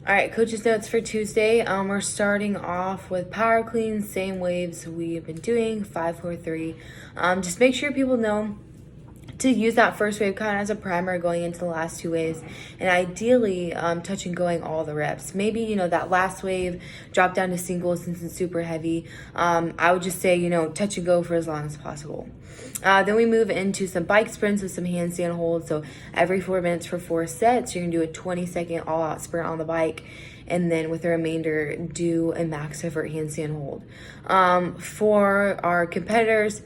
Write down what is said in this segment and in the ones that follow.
All right, coach's notes for Tuesday. We're starting off with power cleans, same waves we've been doing, 5, 4, 3. Just make sure people know to use that first wave kind of as a primer going into the last 2 waves, and ideally touch and going all the reps. Maybe, that last wave, drop down to singles since it's super heavy. I would just say, touch and go for as long as possible. Then we move into some bike sprints with some handstand holds. So every 4 minutes for 4 sets, you're gonna do a 20-second all-out sprint on the bike, and then with the remainder, do a max effort handstand hold. For our competitors,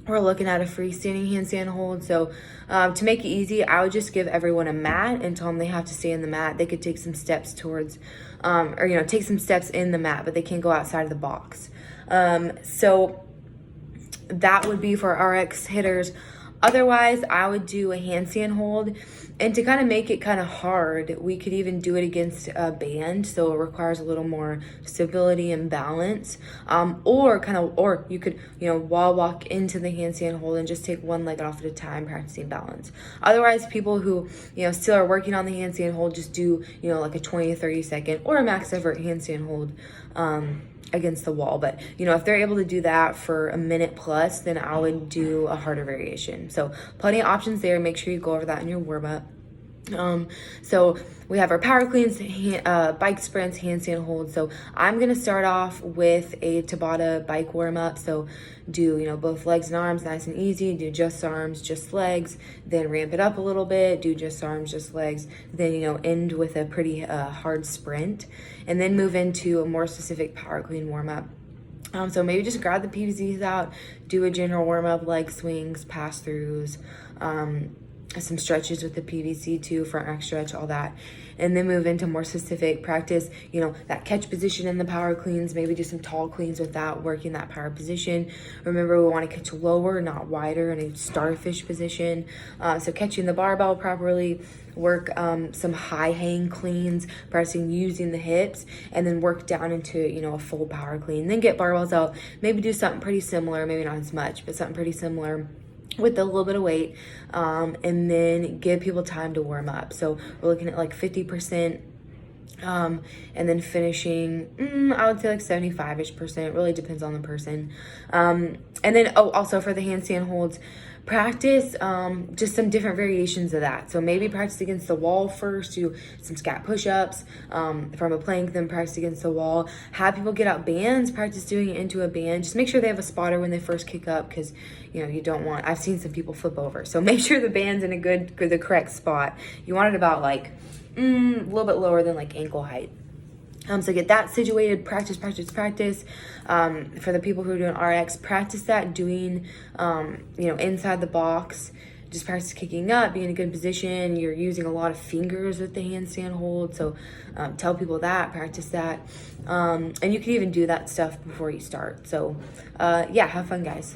we're looking at a freestanding handstand hold. So to make it easy, I would just give everyone a mat and tell them they have to stay in the mat. They could take some steps towards, take some steps in the mat, but they can't go outside of the box. So that would be for RX hitters. Otherwise, I would do a handstand hold. And to kind of make it kind of hard, we could even do it against a band. So it requires a little more stability and balance. Or you could, wall walk into the handstand hold and just take one leg off at a time, practicing balance. Otherwise, people who, still are working on the handstand hold, just do, like a 20 to 30 second or a max effort handstand hold against the wall. But if they're able to do that for a minute plus, then I would do a harder variation. So plenty of options there. Make sure you go over that in your warm-up. So we have our power cleans, bike sprints, handstand holds. So I'm gonna start off with a Tabata bike warm-up. So do both legs and arms, nice and easy. Do just arms, just legs, then ramp it up a little bit, do just arms, just legs, then end with a pretty hard sprint, and then move into a more specific power clean warm-up. So maybe just grab the PVCs out, do a general warm-up, leg swings, pass-throughs, some stretches with the PVC too, front rack stretch, all that. And then move into more specific practice, that catch position in the power cleans, maybe do some tall cleans with that, working that power position. Remember, we want to catch lower, not wider, in a starfish position. So catching the barbell properly, work some high hang cleans, pressing using the hips, and then work down into, a full power clean. Then get barbells out, maybe do something pretty similar, maybe not as much, but something pretty similar with a little bit of weight, and then give people time to warm up. So we're looking at like 50%, and then finishing, I would say like 75-ish%. Really depends on the person. And then, also for the handstand holds, practice just some different variations of that. So maybe practice against the wall first, do some scat push-ups from a plank, then practice against the wall. Have people get out bands, practice doing it into a band. Just make sure they have a spotter when they first kick up, because you don't want, I've seen some people flip over. So make sure the band's in the correct spot. You want it about like a little bit lower than like ankle height. So get that situated, practice. For the people who are doing RX, practice that doing, inside the box. Just practice kicking up, being in a good position. You're using a lot of fingers with the handstand hold. So tell people that, practice that. And you can even do that stuff before you start. So have fun, guys.